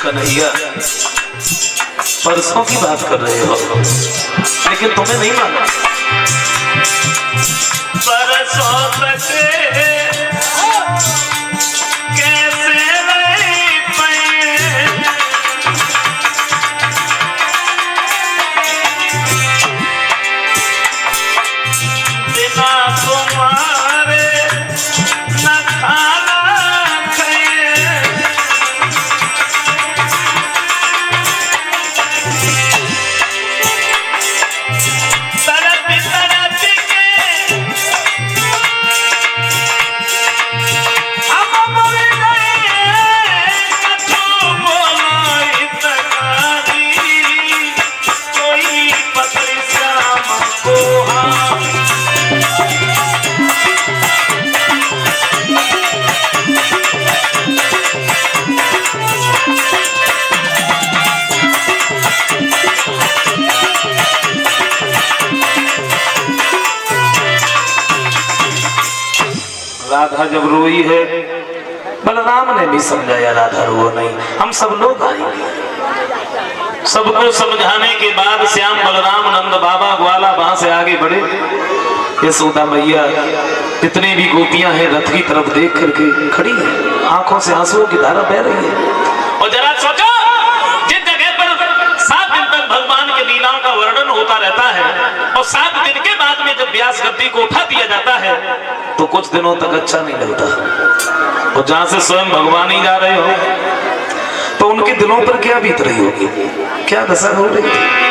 कन्हैया परसों की बात कर रहे हो, लेकिन तुम्हें नहीं मालूम परसों तक कैसे रह पाए, बिना तुम्हारे न खाना खाए, तरफ तरफ के हम मर गए, कछु बोलो इतकारी, कोई पत्र श्याम को हम राधा जब रोई है, बलराम ने भी समझाया राधा रो नहीं, हम सब लोग आएंगे। सबको समझाने के बाद श्याम बलराम नंद बाबा ग्वाला वहां से आगे बढ़े। यशोदा मैया जितने भी गोपियां हैं रथ की तरफ देख करके खड़ी है, आंखों से आंसुओं की धारा बह रही है। और जरा सोचो, जिस जगह पर 7 दिन तक भगवान के लीलाओं का वर्णन होता रहता है और 7 दिन के बाद में जब व्यास गद्दी को उठा दिया जाता है तो कुछ दिनों तक अच्छा नहीं लगता। और जहां से स्वयं भगवान ही जा रहे हो तो उनके दिलों पर क्या बीत रही होगी, क्या दशा हो रही थी।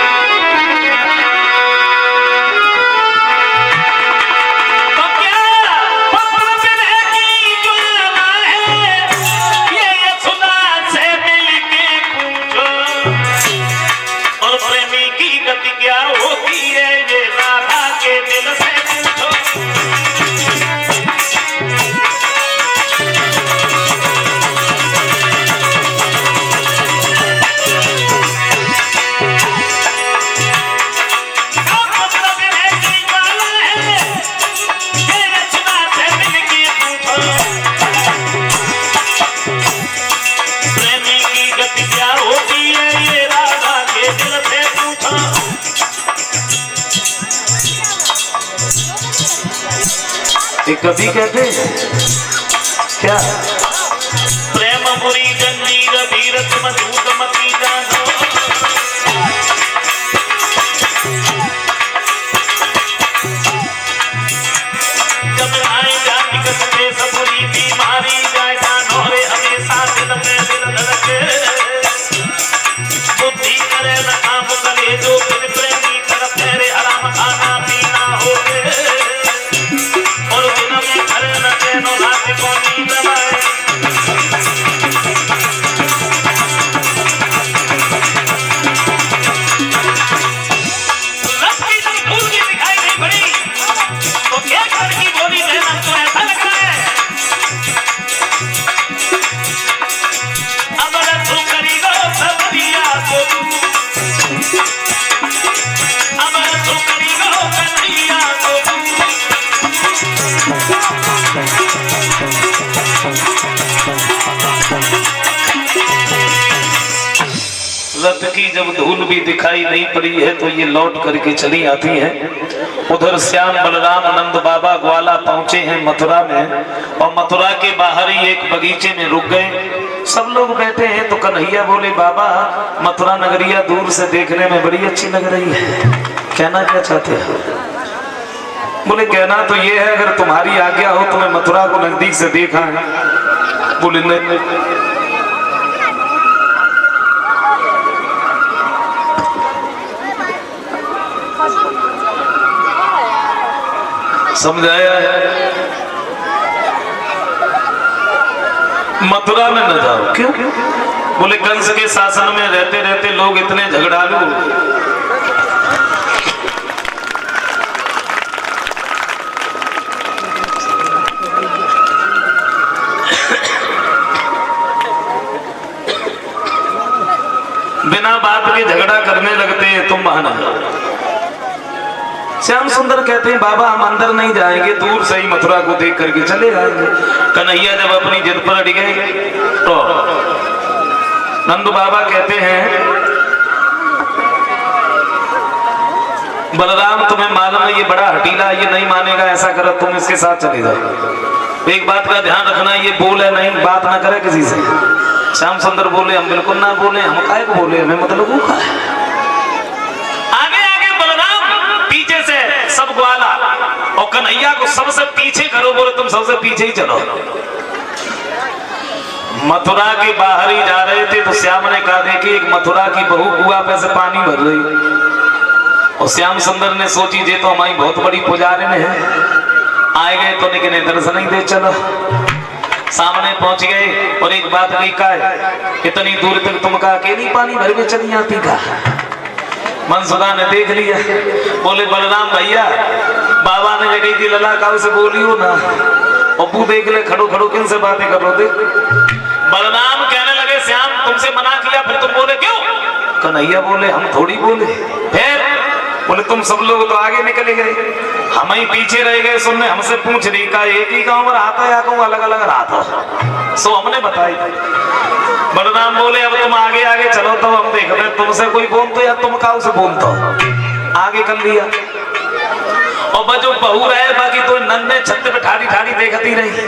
कभी कहते हैं क्या प्रेम बुरी जंजीर भीरत मधुत मती जानो, जब आए जाति कसते सबुरी बीमारी जाए जानो रे, हमेशा दिल में दिल धड़के, बुद्धि करे न काम करे जो फिर प्रेमी तरफ तेरे हराम खाना पीना हो गए, और दिन में घर न चैनो रात को नींद आए। लक्ष्मी जब फूल की दिखाई नहीं पड़ी तो एक घर की बोली देना तो ऐसा लगता है अमर तू करीगो सब दिया को, अमर तू करीगो कन्हैया को। रथ की जब धूल भी दिखाई नहीं पड़ी है तो ये लौट करके चली आती हैं। उधर श्याम बलराम नंद बाबा ग्वाला पहुंचे हैं मथुरा में, और मथुरा के बाहर ही एक बगीचे में रुक गए। सब लोग बैठे हैं तो कन्हैया बोले, बाबा मथुरा नगरिया दूर से देखने में बड़ी अच्छी लग रही है, कहना क्या चाहते हो। बोले कहना तो ये है अगर तुम्हारी आज्ञा हो तो मैं मथुरा को नजदीक से देखा है। बोले समझाया है मथुरा में न जाओ। क्यों? बोले कंस के शासन में रहते रहते लोग इतने झगड़ालू, बिना बात के झगड़ा करने लगते हैं, तुम माना। श्याम सुंदर कहते हैं बाबा हम अंदर नहीं जाएंगे, दूर से ही मथुरा को देख करके चले जाएंगे। कन्हैया जब अपनी जिद पर अड़ गए तो नंद बाबा कहते हैं बलराम तुम्हें मालूम है ये बड़ा हटीला, ये नहीं मानेगा, ऐसा करो तुम इसके साथ चले जाओ। एक बात का ध्यान रखना, ये बोले नहीं, बात ना करे किसी से। श्याम सुंदर बोले हम बिल्कुल ना बोले, हम काहे को बोले, हमें मतलब वो है। आगे आगे बलराम, पीछे से सब ग्वाला, और कन्हैया को सबसे पीछे करो, बोले तुम सबसे पीछे ही चलो। मथुरा के बाहर ही जा रहे थे तो श्याम ने कहा देखिए एक मथुरा की बहू कुआं पे से पानी भर रही, और श्याम सुंदर ने सोची जे तो हमारी बहुत बड़ी पुजारिन है, आए गए तो निकले दर्शन ही दे चलो। सामने पहुंच गए और एक बात नहीं कहा, इतनी दूर तक तुम का अकेली पानी भर में चली आती का। मनसुदा ने देख लिया, बोले बलराम भैया बाबा ने जगह थी लला का उसे बोलियो ना, अबू देख ले खड़ो खड़ो किन से बातें कर रहे। बलराम कहने लगे श्याम तुमसे मना किया, फिर तुम बोले क्यों? कन्हैया बोले हम थोड़ी बोले। फिर बोले तुम सब लोग तो आगे निकले गए, हम ही पीछे रह गए सुनने, हमसे पूछ रही का एक ही गांव में रहा था या कहूँ अलग अलग रहा था, सो हमने बताई। बलराम बोले अब तुम आगे आगे चलो तो हम देख रहे तुमसे कोई बोलते या तुम का उसे बोलता हो। आगे कर लिया और बजो बहू रहे, बाकी तो नन्हे छत्ते पे ठाड़ी ठाड़ी देखती रही।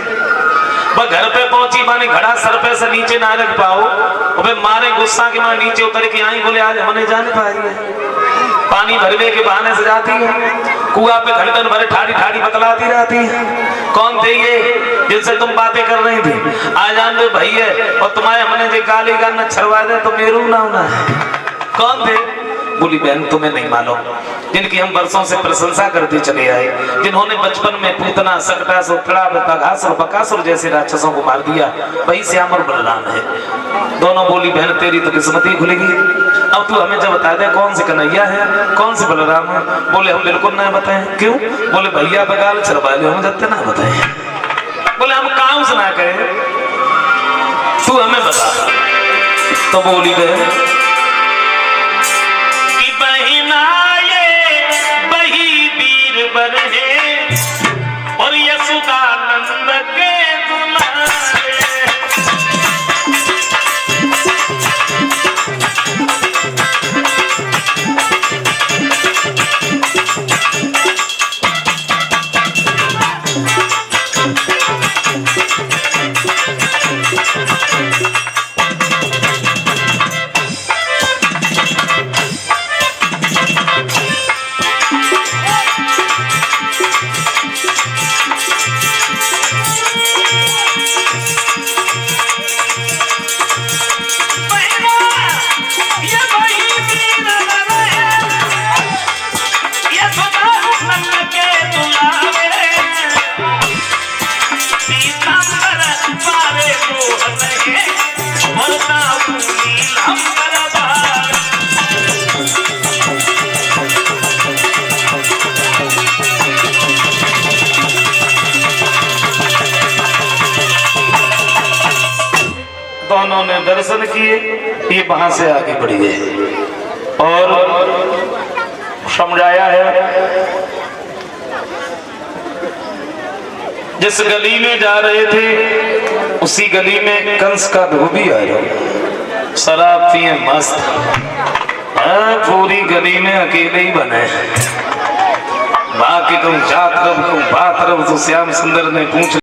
वह घर पे पहुंची, माने घड़ा सर पे से नीचे ना रख पाओ, और मारे गुस्सा के मारे नीचे उतर के आई, बोले आज हमने जाने पाई पानी भरवे के बहाने से जाती है, कुआं पे घंटन भरे ठाड़ी ठाड़ी बतलाती रहती है। कौन थे ये जिनसे तुम बातें कर रही थी? आ जान दो भैया, और तुम्हारे हमने जो गाली गाना छरवा दे तो मेरू ना होना है। कौन थे? बोली बहन तुम्हें नहीं मालूम, जिनकी हम वर्षों से प्रशंसा करते चले आए, जिन्होंने बचपन में पूतना सकटासुर बकासुर बकासुर जैसे राक्षसों को मार दिया, वही श्याम और बलराम है। दोनों बोली बहन तेरी तो किस्मत ही खुलेगी, अब तू हमें जब बता दे कौन से कन्हैया है कौन से बलराम है। बोले हम बिल्कुल नहीं बताए। क्यों? बोले भैया बगाल चरवा लो, हम जत्ते ना बताए। बोले हम काम से ना कहे, तू हमें बता। तो बोली बहन बर है और यशोदानंद के दुलारे। दोनों ने दर्शन किए, ये वहां से आगे बढ़ गए और समझाया है। जिस गली में जा रहे थे उसी गली में कंस का धोबी आया, शराब पिए मस्त, पूरी गली में अकेले ही बने, बाकी तुम जात रब तुम बात रब। तो श्याम सुंदर ने पूछ